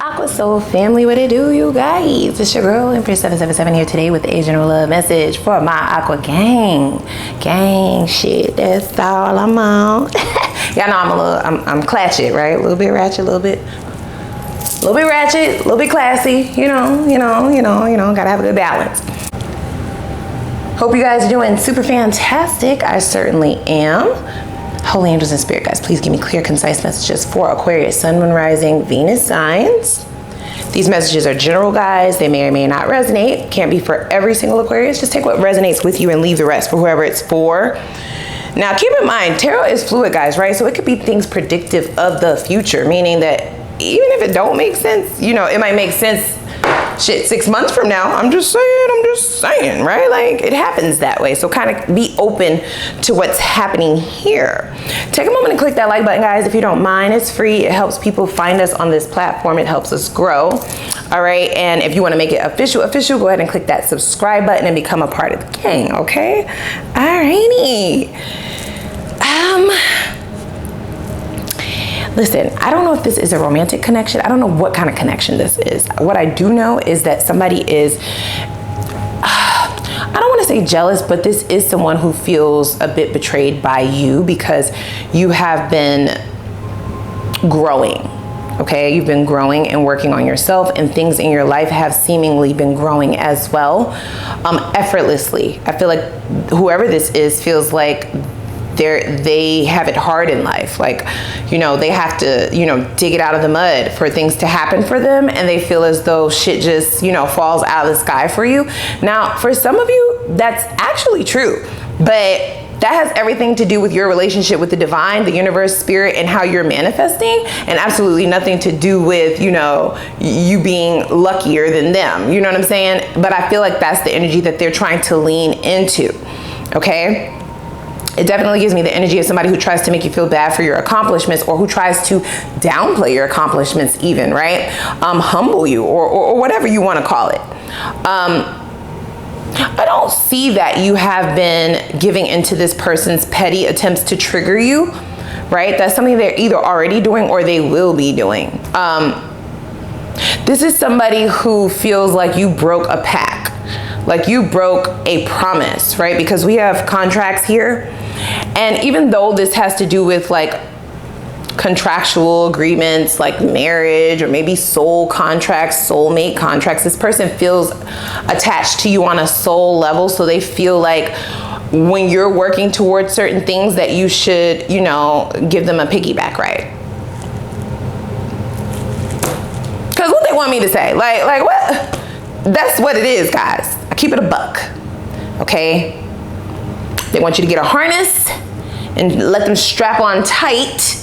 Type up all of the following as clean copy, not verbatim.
Aqua Soul family, what it do, you guys? It's your girl Empress 777 here today with a general love message for my Aqua gang shit. That's all I'm on. Y'all know I'm clatchet, right? A little bit ratchet, a little bit ratchet, a little bit classy. You know. Gotta have a good balance. Hope you guys are doing super fantastic. I certainly am. Holy angels and spirit guys, please give me clear, concise messages for Aquarius, Sun, Moon, Rising, Venus signs. These messages are general, guys. They may or may not resonate. Can't be for every single Aquarius. Just take what resonates with you and leave the rest for whoever it's for. Now, keep in mind, tarot is fluid, guys, right? So it could be things predictive of the future, meaning that even if it don't make sense, it might make sense 6 months from now. I'm just saying, right? Like, it happens that way. So kind of be open to what's happening here. Take a moment and click that like button, guys, if you don't mind. It's free. It helps people find us on this platform. It helps us grow. All right. And if you want to make it official, go ahead and click that subscribe button and become a part of the gang. Okay. All righty. Listen, I don't know if this is a romantic connection. I don't know what kind of connection this is. What I do know is that somebody is, I don't want to say jealous, but this is someone who feels a bit betrayed by you because you have been growing, okay? You've been growing and working on yourself, and things in your life have seemingly been growing as well, effortlessly. I feel like whoever this is feels like they have it hard in life. Like, they have to, dig it out of the mud for things to happen for them. And they feel as though shit just, falls out of the sky for you. Now, for some of you, that's actually true, but that has everything to do with your relationship with the divine, the universe, spirit, and how you're manifesting, and absolutely nothing to do with, you being luckier than them. You know what I'm saying? But I feel like that's the energy that they're trying to lean into. Okay. It definitely gives me the energy of somebody who tries to make you feel bad for your accomplishments, or who tries to downplay your accomplishments even, right? Humble you, or whatever you want to call it. I don't see that you have been giving into this person's petty attempts to trigger you, right? That's something they're either already doing or they will be doing. This is somebody who feels like you broke a pact, like you broke a promise, right? Because we have contracts here. And even though this has to do with like contractual agreements, like marriage, or maybe soul contracts, soulmate contracts, this person feels attached to you on a soul level. So they feel like when you're working towards certain things that you should, give them a piggyback ride. Because what they want me to say, like what? That's what it is, guys. I keep it a buck, okay? They want you to get a harness and let them strap on tight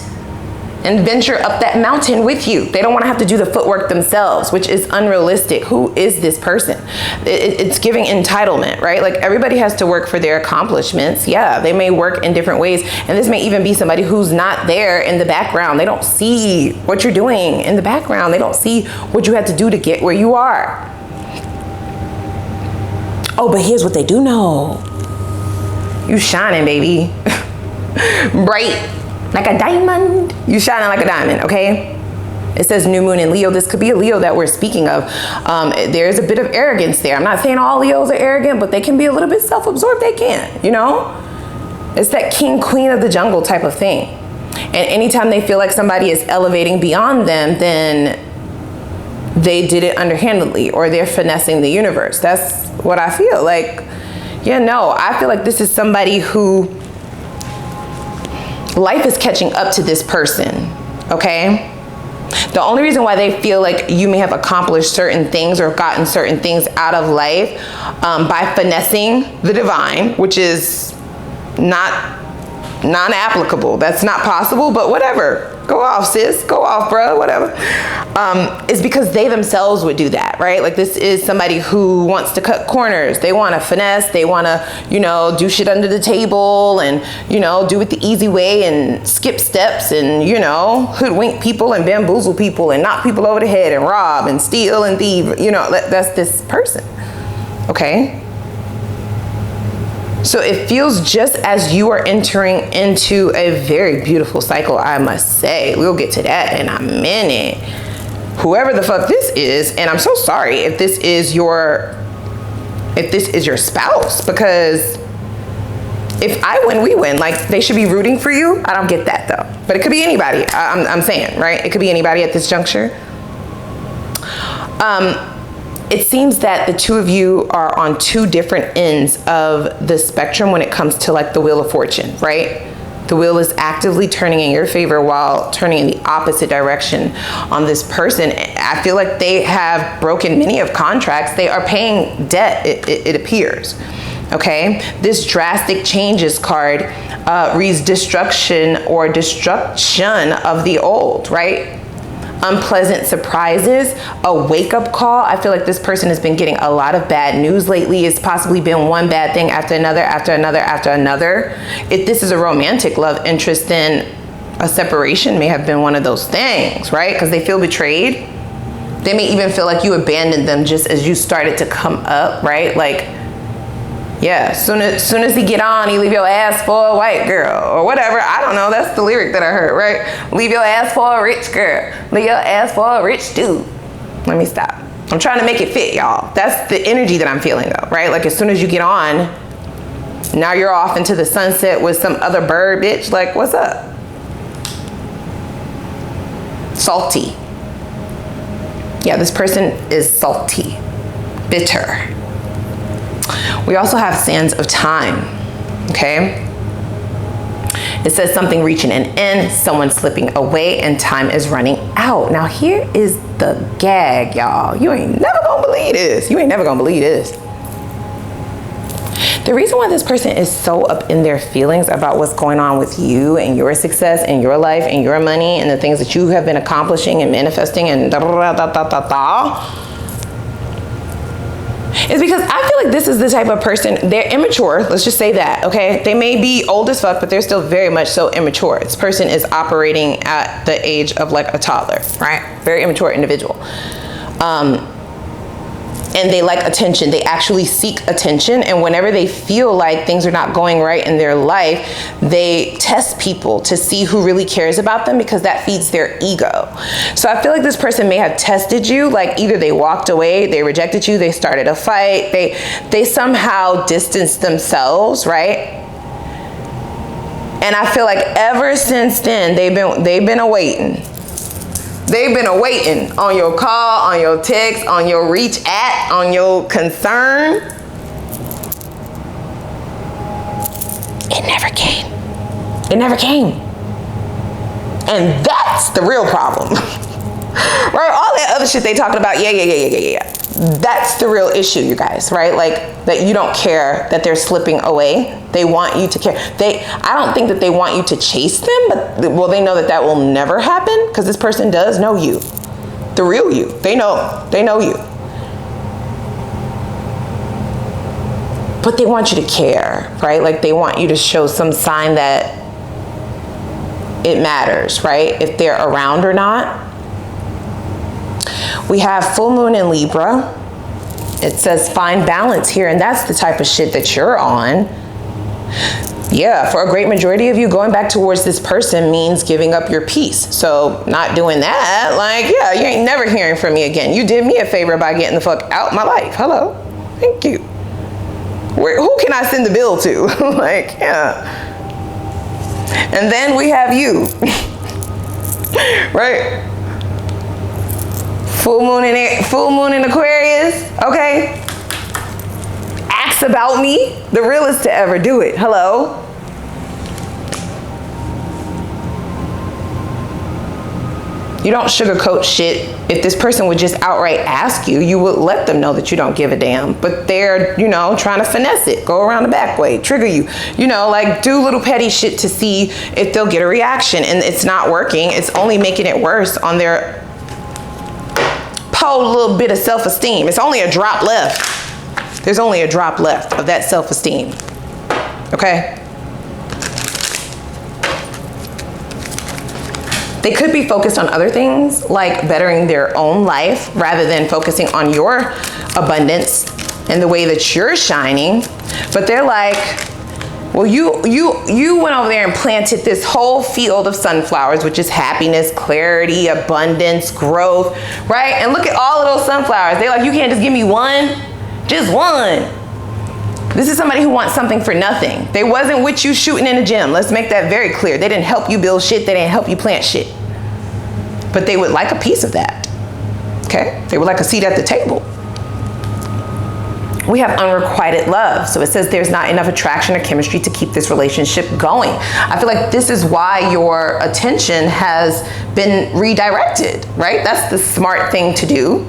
and venture up that mountain with you. They don't want to have to do the footwork themselves, which is unrealistic. Who is this person? It's giving entitlement, right? Like, everybody has to work for their accomplishments. Yeah, they may work in different ways. And this may even be somebody who's not there in the background. They don't see what you're doing in the background. They don't see what you had to do to get where you are. Oh, but here's what they do know. You shining, baby. Bright like a diamond. You shining like a diamond, okay? It says new moon in Leo. This could be a Leo that we're speaking of. There's a bit of arrogance there. I'm not saying all Leos are arrogant, but they can be a little bit self-absorbed. They can, It's that king, queen of the jungle type of thing. And anytime they feel like somebody is elevating beyond them, then they did it underhandedly, or they're finessing the universe. That's what I feel like. I feel like this is somebody who life is catching up to this person, okay? The only reason why they feel like you may have accomplished certain things or gotten certain things out of life by finessing the divine, which is non-applicable. That's not possible, but whatever. Go off, sis. Go off, bro. Whatever. It's because they themselves would do that, right? Like, this is somebody who wants to cut corners. They want to finesse. They want to, do shit under the table and, do it the easy way and skip steps and, hoodwink people and bamboozle people and knock people over the head and rob and steal and thieve. That's this person. Okay. So it feels just as you are entering into a very beautiful cycle, I must say. We'll get to that in a minute. whoever the fuck this is, and I'm so sorry if this is your spouse, because if I win, we win. Like, they should be rooting for you. I don't get that though. But it could be anybody. I'm saying, right? It could be anybody at this juncture. It seems that the two of you are on two different ends of the spectrum when it comes to like the Wheel of Fortune, right? The wheel is actively turning in your favor while turning in the opposite direction on this person. I feel like they have broken many of contracts. They are paying debt, it appears. Okay, this drastic changes card reads destruction or destruction of the old, right? Unpleasant surprises, a wake-up call. I feel like this person has been getting a lot of bad news lately. It's possibly been one bad thing after another, after another, after another. If this is a romantic love interest, then a separation may have been one of those things, right? Because they feel betrayed. They may even feel like you abandoned them just as you started to come up, right? Like, yeah, soon as he get on, he leave your ass for a white girl or whatever. I don't know. That's the lyric that I heard, right? Leave your ass for a rich girl. Leave your ass for a rich dude. Let me stop. I'm trying to make it fit, y'all. That's the energy that I'm feeling though, right? Like as soon as you get on, now you're off into the sunset with some other bird bitch. Like, what's up? Salty. Yeah, this person is salty, bitter. We also have sands of time, okay? It says something reaching an end, someone slipping away, and time is running out. Now here is the gag, y'all. You ain't never gonna believe this. You ain't never gonna believe this. The reason why this person is so up in their feelings about what's going on with you and your success and your life and your money and the things that you have been accomplishing and manifesting and is because I feel like this is the type of person, they're immature, let's just say that, okay? They may be old as fuck, but they're still very much so immature. This person is operating at the age of like a toddler, right? Very immature individual. And they like attention. They actually seek attention. And whenever they feel like things are not going right in their life, they test people to see who really cares about them because that feeds their ego. So I feel like this person may have tested you, like either they walked away, they rejected you, they started a fight, they somehow distanced themselves, right? And I feel like ever since then, they've been awaiting. They've been awaiting on your call, on your text, on your reach at, on your concern. It never came. It never came. And that's the real problem. Right? All that other shit they talking about, yeah. That's the real issue, you guys, right? Like that you don't care that they're slipping away. They want you to care. I don't think that they want you to chase them, but well, they know that that will never happen because this person does know you, the real you. They know you. But they want you to care, right? Like they want you to show some sign that it matters, right? If they're around or not. We have full moon in Libra. It says find balance here, and that's the type of shit that you're on. Yeah, for a great majority of you, going back towards this person means giving up your peace. So not doing that, like, yeah, you ain't never hearing from me again. You did me a favor by getting the fuck out my life. Hello, thank you. Who can I send the bill to? Like, yeah. And then we have you, right? Full moon in Aquarius, okay? Ask about me, the realest to ever do it. Hello? You don't sugarcoat shit. If this person would just outright ask you, you would let them know that you don't give a damn. But they're, trying to finesse it, go around the back way, trigger you. Like do little petty shit to see if they'll get a reaction. And it's not working. It's only making it worse on their whole little bit of self-esteem. It's only a drop left. There's only a drop left of that self-esteem. Okay? They could be focused on other things like bettering their own life rather than focusing on your abundance and the way that you're shining. But they're like, Well, you went over there and planted this whole field of sunflowers, which is happiness, clarity, abundance, growth, right? And look at all of those sunflowers. They're like, you can't just give me one, just one. This is somebody who wants something for nothing. They wasn't with you shooting in the gym. Let's make that very clear. They didn't help you build shit. They didn't help you plant shit. But they would like a piece of that, okay? They would like a seat at the table. We have unrequited love. So it says there's not enough attraction or chemistry to keep this relationship going. I feel like this is why your attention has been redirected, right? That's the smart thing to do.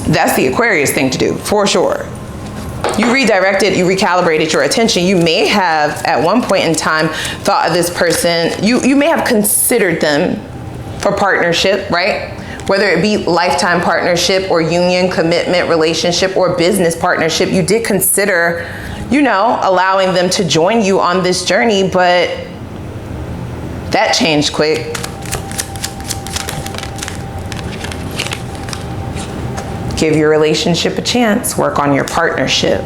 That's the Aquarius thing to do, for sure. You redirected, you recalibrated your attention. You may have, at one point in time, thought of this person. You may have considered them for partnership, right? Whether it be lifetime partnership or union, commitment, relationship, or business partnership, you did consider, you know, allowing them to join you on this journey, but that changed quick. Give your relationship a chance, work on your partnership.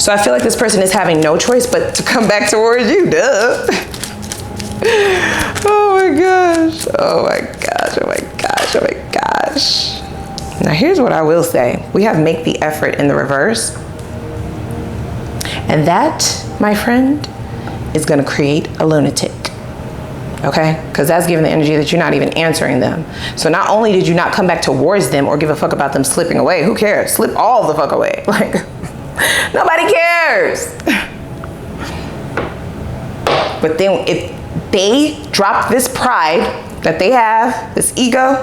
So I feel like this person is having no choice but to come back towards you, duh. Oh my gosh, oh my gosh, oh my gosh, oh my gosh. Now here's what I will say. We have make the effort in the reverse. And that, my friend, is gonna create a lunatic. Okay, because that's giving the energy that you're not even answering them. So not only did you not come back towards them or give a fuck about them slipping away, who cares? Slip all the fuck away. Like, nobody cares. But then if they drop this pride that they have, this ego,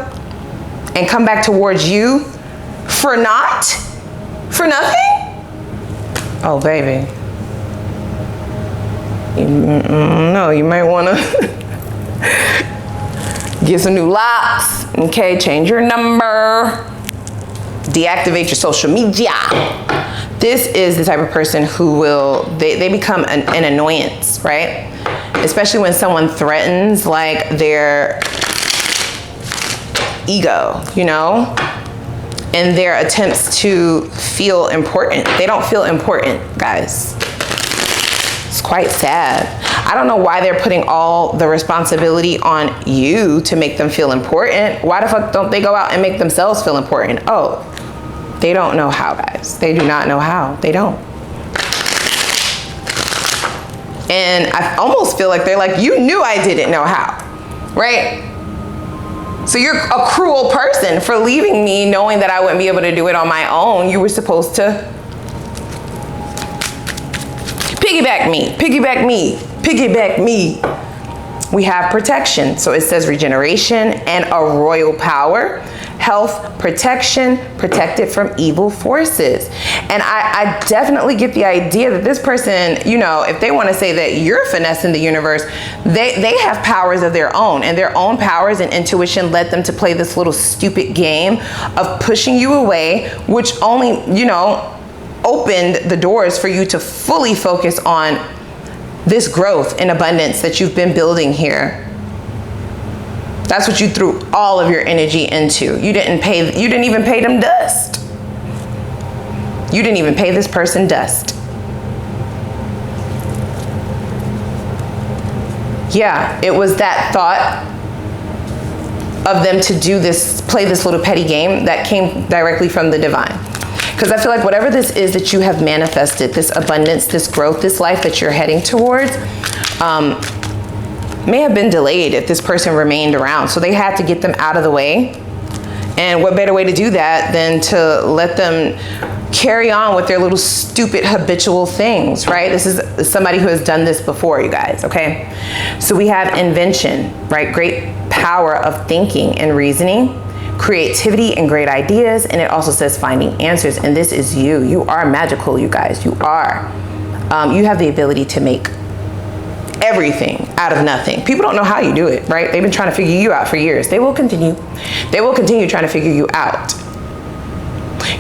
and come back towards you for nothing? Oh, baby. No, you might want to get some new locks, okay? Change your number, deactivate your social media. This is the type of person who will, they become an annoyance, right? Especially when someone threatens like their ego, you know? And their attempts to feel important. They don't feel important, guys. It's quite sad. I don't know why they're putting all the responsibility on you to make them feel important. Why the fuck don't they go out and make themselves feel important? Oh, they don't know how, guys. They do not know how. They don't. And I almost feel like they're like, you knew I didn't know how, right? So you're a cruel person for leaving me knowing that I wouldn't be able to do it on my own. You were supposed to piggyback me, piggyback me, piggyback me. We have protection. So it says regeneration and a royal power. Health, protection, protected from evil forces. And I definitely get the idea that this person, you know, if they want to say that you're finessing the universe, they have powers of their own, and their own powers and intuition led them to play this little stupid game of pushing you away, which only, you know, opened the doors for you to fully focus on this growth and abundance that you've been building here. That's what you threw all of your energy into. You didn't even pay them dust. You didn't even pay this person dust. Yeah, it was that thought of them to do this, play this little petty game that came directly from the divine. Because I feel like whatever this is that you have manifested, this abundance, this growth, this life that you're heading towards, may have been delayed if this person remained around. So they had to get them out of the way. And what better way to do that than to let them carry on with their little stupid habitual things, right? This is somebody who has done this before, you guys, okay? So we have invention, right? Great power of thinking and reasoning, creativity and great ideas. And it also says finding answers. And this is you. You are magical, you guys. You are. You have the ability to make everything out of nothing. People don't know how you do it, right? They've been trying to figure you out for years. They will continue. They will continue trying to figure you out.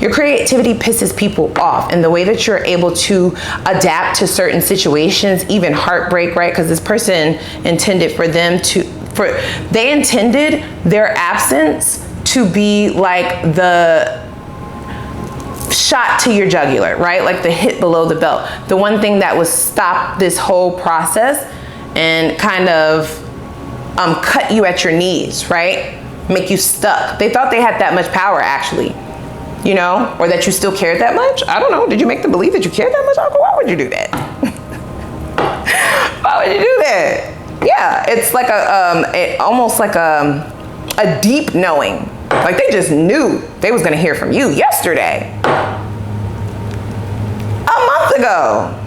Your creativity pisses people off, and the way that you're able to adapt to certain situations, even heartbreak, right? Because this person intended for them to, they intended their absence to be like the shot to your jugular, right? Like the hit below the belt. The one thing that would stop this whole process and kind of cut you at your knees, right? Make you stuck. They thought they had that much power, actually, you know, or that you still cared that much. I don't know. Did you make them believe that you cared that much, Aqua? Why would you do that? Why would you do that? Yeah, it's like almost like a deep knowing. Like they just knew they was gonna hear from you yesterday, a month ago.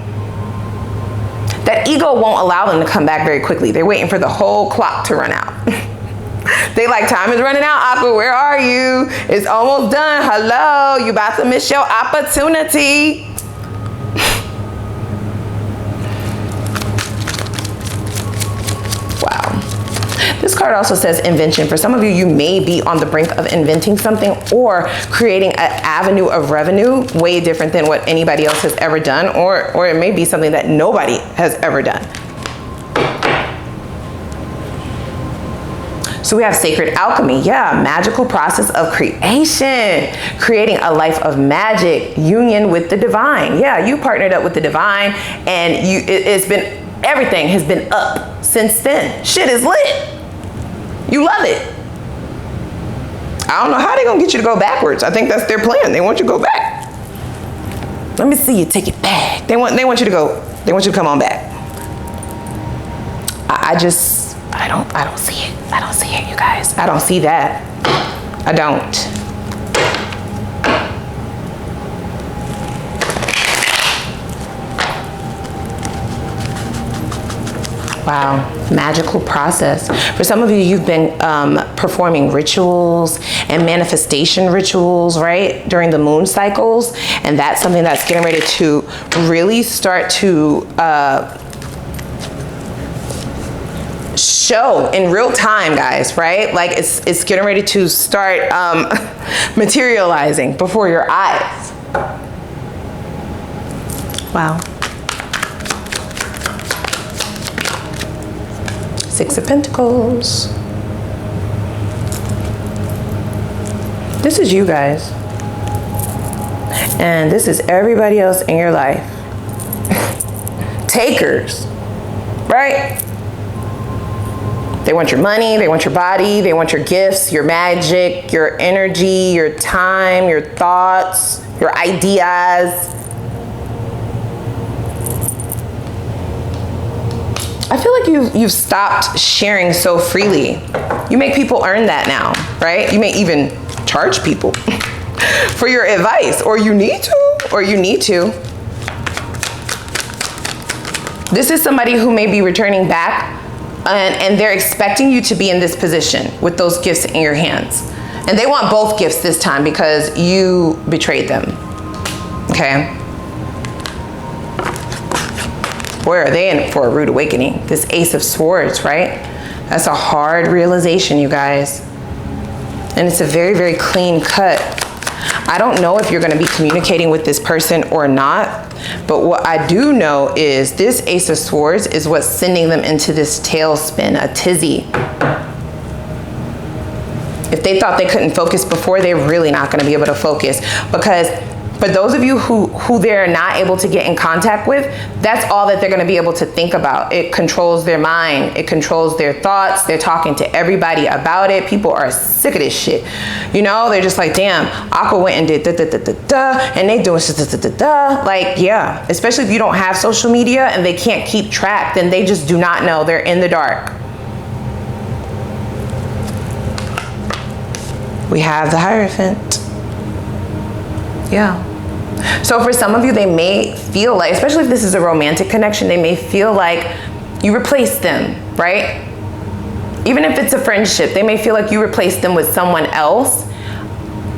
That ego won't allow them to come back very quickly. They're waiting for the whole clock to run out. They like, time is running out, Aqua, where are you? It's almost done, hello, you about to miss your opportunity. Wow. This card also says invention. For some of you, you may be on the brink of inventing something or creating an avenue of revenue way different than what anybody else has ever done, or it may be something that nobody has ever done. So we have sacred alchemy. Yeah, magical process of creation, creating a life of magic, union with the divine. Yeah, you partnered up with the divine, and it's been, everything has been up since then. Shit is lit. You love it. I don't know how they're gonna get you to go backwards. I think that's their plan. They want you to go back. Let me see you take it back. They want you to go. They want you to come on back. I don't see it. I don't see it, you guys. I don't see that. I don't. Wow, magical process. For some of you, you've been performing rituals and manifestation rituals, right, during the moon cycles, and that's something that's getting ready to really start to show in real time, guys, right? Like it's getting ready to start materializing before your eyes. Wow. Six of Pentacles. This is you guys. And this is everybody else in your life. Takers, right? They want your money, they want your body, they want your gifts, your magic, your energy, your time, your thoughts, your ideas. I feel like you've stopped sharing so freely. You make people earn that now, right? You may even charge people for your advice, or you need to. This is somebody who may be returning back, and they're expecting you to be in this position with those gifts in your hands. And they want both gifts this time because you betrayed them, okay? Where are they in for a rude awakening? This Ace of Swords, right? That's a hard realization, you guys. And it's a very, very clean cut. I don't know if you're gonna be communicating with this person or not, but what I do know is this Ace of Swords is what's sending them into this tailspin, a tizzy. If they thought they couldn't focus before, they're really not gonna be able to focus, because for those of you who they're not able to get in contact with, that's all that they're gonna be able to think about. It controls their mind, it controls their thoughts. They're talking to everybody about it. People are sick of this shit. You know, they're just like, damn, Aqua went and did da-da-da-da-da, and they doing da-da-da-da. Like, yeah, especially if you don't have social media and they can't keep track, then they just do not know. They're in the dark. We have the Hierophant. Yeah. So for some of you, they may feel like, especially if this is a romantic connection, they may feel like you replaced them, right? Even if it's a friendship, they may feel like you replaced them with someone else,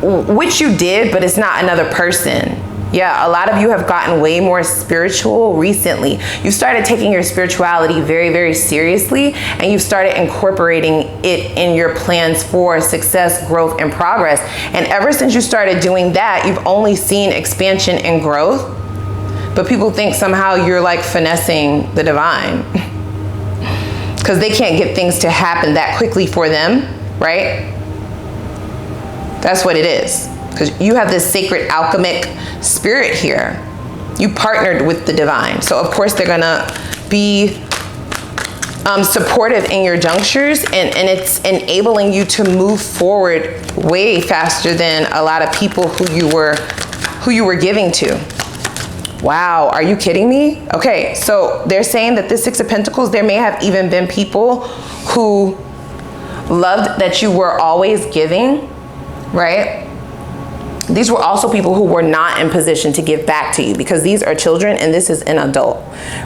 which you did, but it's not another person. Yeah, a lot of you have gotten way more spiritual recently. You started taking your spirituality very, very seriously, and you've started incorporating it in your plans for success, growth, and progress. And ever since you started doing that, you've only seen expansion and growth, but people think somehow you're like finessing the divine because they can't get things to happen that quickly for them, right? That's what it is. because you have this sacred alchemic spirit here. You partnered with the divine. So of course they're gonna be supportive in your junctures, and it's enabling you to move forward way faster than a lot of people who you were giving to. Wow, are you kidding me? Okay, so they're saying that this Six of Pentacles, there may have even been people who loved that you were always giving, right? These were also people who were not in position to give back to you, because these are children and this is an adult,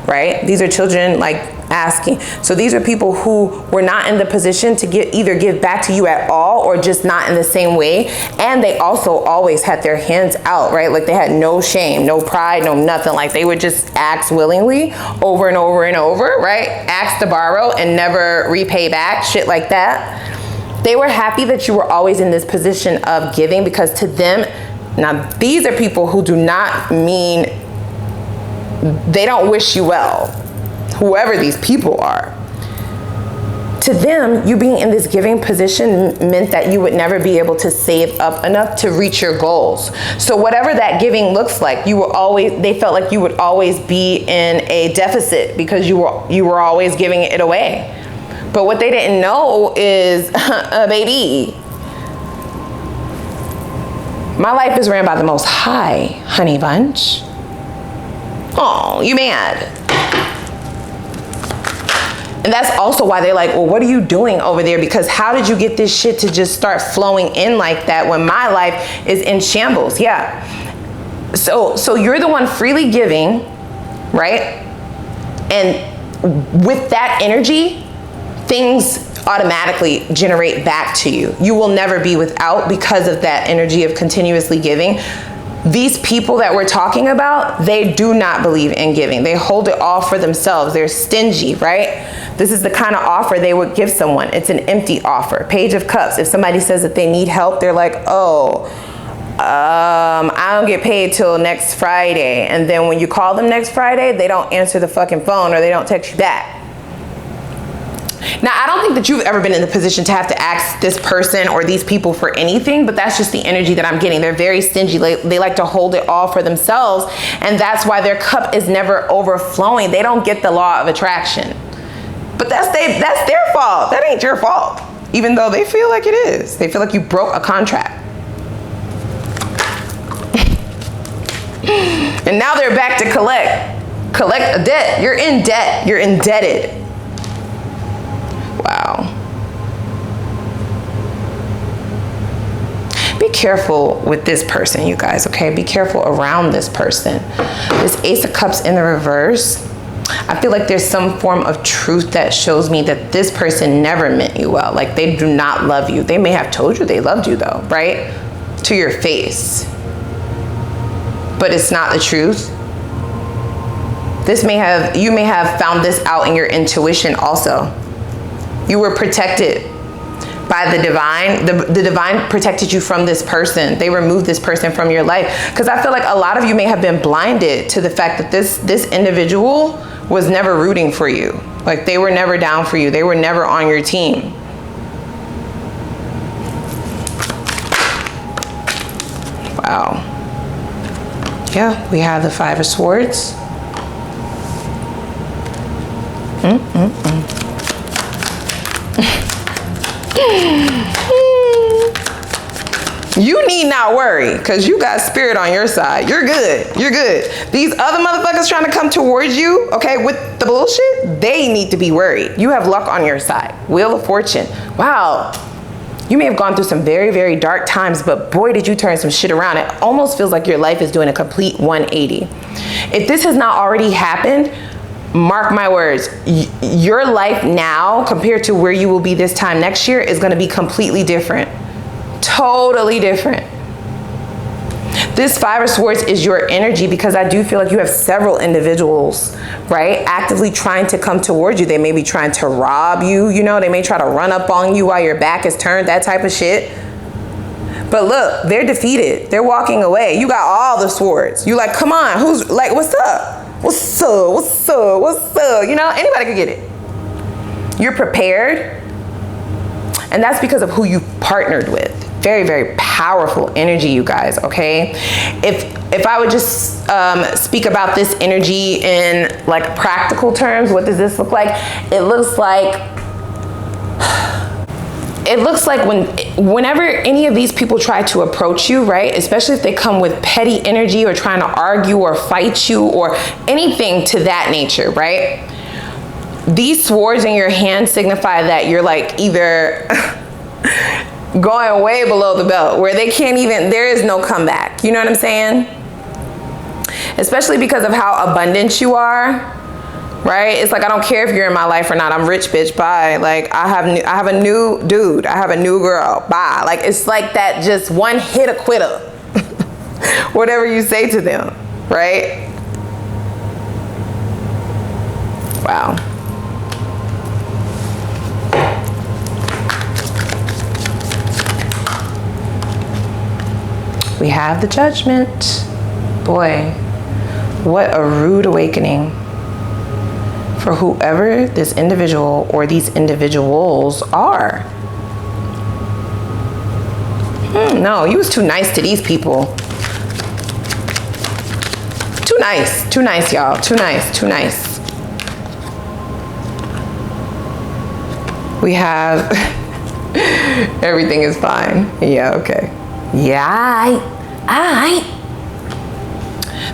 right? These are children like asking. So these are people who were not in the position to either give back to you at all or just not in the same way. And they also always had their hands out, right? Like they had no shame, no pride, no nothing. Like they would just ask willingly over and over and over, right? Ask to borrow and never repay back, shit like that. They were happy that you were always in this position of giving, because to them, now these are people who do not mean, they don't wish you well, whoever these people are. To them, you being in this giving position meant that you would never be able to save up enough to reach your goals. So whatever that giving looks like, they felt like you would always be in a deficit because you were always giving it away. But what they didn't know is, baby, my life is ran by the Most High, honey bunch. Oh, you mad? And that's also why they're like, well, what are you doing over there? Because how did you get this shit to just start flowing in like that when my life is in shambles? Yeah. So you're the one freely giving, right? And with that energy, things automatically generate back to you. You will never be without because of that energy of continuously giving. These people that we're talking about, they do not believe in giving. They hold it all for themselves. They're stingy, right? This is the kind of offer they would give someone. It's an empty offer. Page of Cups. If somebody says that they need help, they're like, oh, I don't get paid till next Friday. And then when you call them next Friday, they don't answer the fucking phone or they don't text you back. Now, I don't think that you've ever been in the position to have to ask this person or these people for anything, but that's just the energy that I'm getting. They're very stingy. They like to hold it all for themselves, and that's why their cup is never overflowing. They don't get the law of attraction. But that's their fault. That ain't your fault, even though they feel like it is. They feel like you broke a contract. And now they're back to collect a debt. You're in debt. You're indebted. Wow. Be careful with this person, you guys, okay? Be careful around this person. This Ace of Cups in the reverse, I feel like there's some form of truth that shows me that this person never meant you well. Like they do not love you. They may have told you they loved you though, right? To your face. But it's not the truth. You may have found this out in your intuition also. You were protected by the divine. The divine protected you from this person. They removed this person from your life. Because I feel like a lot of you may have been blinded to the fact that this individual was never rooting for you. Like they were never down for you. They were never on your team. Wow. Yeah, we have the Five of Swords. You need not worry, because you got spirit on your side. You're good. You're good. These other motherfuckers trying to come towards you, okay, with the bullshit, they need to be worried. You have luck on your side. Wheel of Fortune. Wow. You may have gone through some very, very dark times, but boy, did you turn some shit around. It almost feels like your life is doing a complete 180. If this has not already happened, mark my words, your life now compared to where you will be this time next year is going to be completely different. Totally different. This Five of Swords is your energy, because I do feel like you have several individuals, right, actively trying to come towards you. They may be trying to rob you, you know, they may try to run up on you while your back is turned, that type of shit. But look, they're defeated. They're walking away. You got all the swords. You like, come on, who's like, what's up? What's up? What's up? What's up? You know, anybody could get it. You're prepared. And that's because of who you partnered with. very, very powerful energy, you guys, okay? If I would just speak about this energy in like practical terms, what does this look like? It looks like whenever any of these people try to approach you, right, especially if they come with petty energy or trying to argue or fight you or anything to that nature, right? These swords in your hand signify that you're like either going way below the belt where they can't even, there is no comeback. You know what I'm saying? Especially because of how abundant you are, right? It's like, I don't care if you're in my life or not. I'm rich, bitch. Bye. Like, I have a new dude. I have a new girl. Bye. Like, it's like that just one hit a quitter. Whatever you say to them, right? Wow. We have the Judgment. Boy, what a rude awakening for whoever this individual or these individuals are. No, you was too nice to these people. Too nice, y'all. Too nice. We have, everything is fine. Yeah, okay. Yeah, I.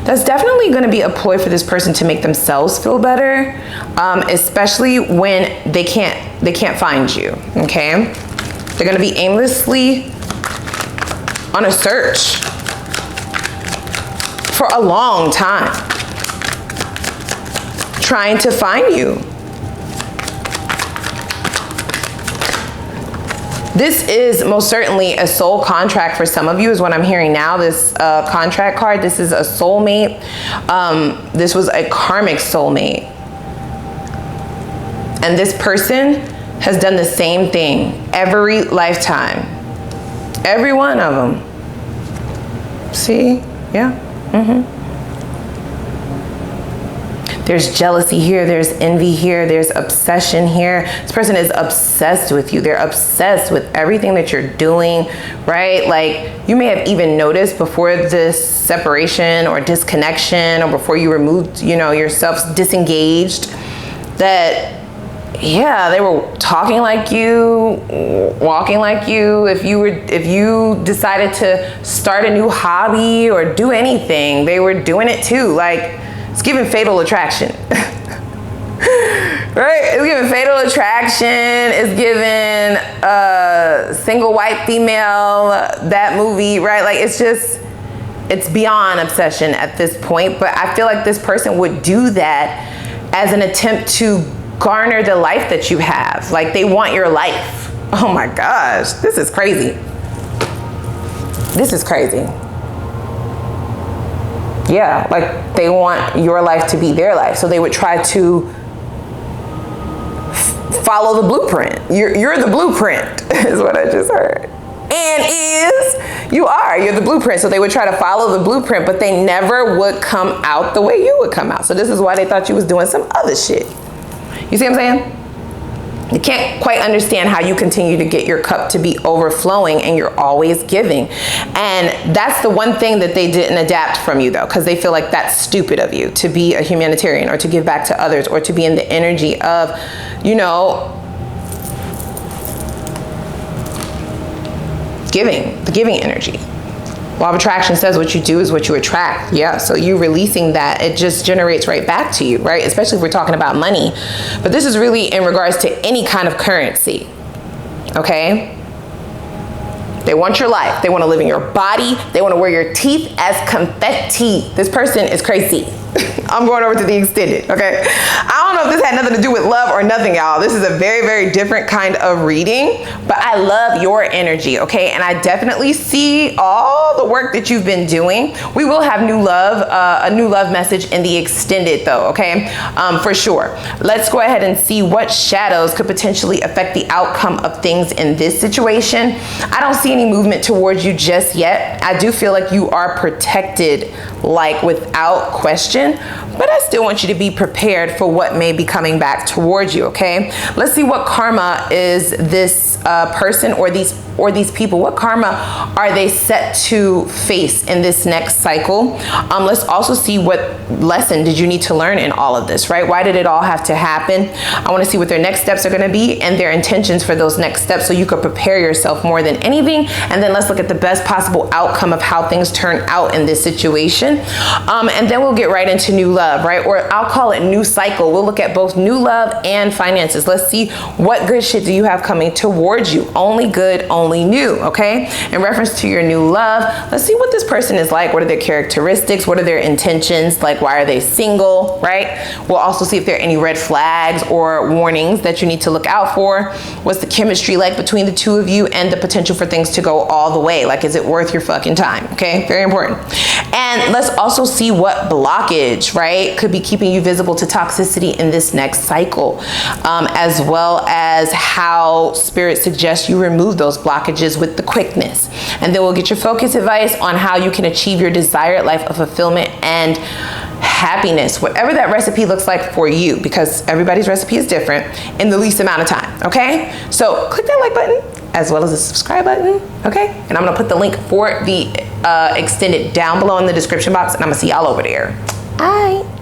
That's definitely going to be a ploy for this person to make themselves feel better, especially when they can't find you. Okay, they're going to be aimlessly on a search for a long time, trying to find you. This is most certainly a soul contract for some of you is what I'm hearing now. This contract card, this is a soulmate. This was a karmic soulmate. And this person has done the same thing every lifetime. Every one of them. See? Yeah. There's jealousy here, there's envy here, there's obsession here. This person is obsessed with you. They're obsessed with everything that you're doing, right? Like, you may have even noticed before this separation or disconnection, or before you removed, you know, yourself disengaged, that, yeah, they were talking like you, walking like you. If you decided to start a new hobby or do anything, they were doing it too. Like, it's giving Fatal Attraction. Right? It's giving Fatal Attraction. It's giving Single White Female, that movie, right? Like, it's just, it's beyond obsession at this point. But I feel like this person would do that as an attempt to garner the life that you have. Like, they want your life. Oh my gosh, this is crazy. This is crazy. Yeah, like, they want your life to be their life. So they would try to follow the blueprint. You're the blueprint, is what I just heard. And you're the blueprint. So they would try to follow the blueprint, but they never would come out the way you would come out. So this is why they thought you was doing some other shit. You see what I'm saying? You can't quite understand how you continue to get your cup to be overflowing and you're always giving. And that's the one thing that they didn't adapt from you, though, because they feel like that's stupid of you to be a humanitarian or to give back to others or to be in the energy of, you know, giving, the giving energy. Law of attraction says what you do is what you attract. Yeah, so you releasing that, it just generates right back to you, right? Especially if we're talking about money. But this is really in regards to any kind of currency, okay? They want your life. They want to live in your body. They want to wear your teeth as confetti. This person is crazy. I'm going over to the extended, okay? I don't know if this had nothing to do with love or nothing, y'all. This is a very, very different kind of reading, but I love your energy, okay? And I definitely see all the work that you've been doing. We will have new love, a new love message in the extended though, okay? For sure. Let's go ahead and see what shadows could potentially affect the outcome of things in this situation. I don't see any movement towards you just yet. I do feel like you are protected, like without question, but I still want you to be prepared for what may be coming back towards you, okay? Let's see what karma is this person or these or these people? What karma are they set to face in this next cycle? Let's also see what lesson did you need to learn in all of this, right? Why did it all have to happen? I want to see what their next steps are going to be and their intentions for those next steps so you could prepare yourself more than anything. And then let's look at the best possible outcome of how things turn out in this situation. And then we'll get right into new love, right? Or I'll call it new cycle. We'll look at both new love and finances. Let's see what good shit do you have coming towards you. Only good, only new, okay? In reference to your new love, let's see what this person is like. What are their characteristics? What are their intentions? Like, why are they single, right? We'll also see if there are any red flags or warnings that you need to look out for. What's the chemistry like between the two of you and the potential for things to go all the way? Like, is it worth your fucking time? Okay, very important. And let's also see what blockage, right, could be keeping you visible to toxicity in this next cycle, as well as how spirit suggests you remove those blockages with the quickness. And then we'll get your focus advice on how you can achieve your desired life of fulfillment and happiness, whatever that recipe looks like for you, because everybody's recipe is different, in the least amount of time, okay? So click that like button as well as the subscribe button, okay? And I'm gonna put the link for the extended down below in the description box, and I'm gonna see y'all over there. Bye.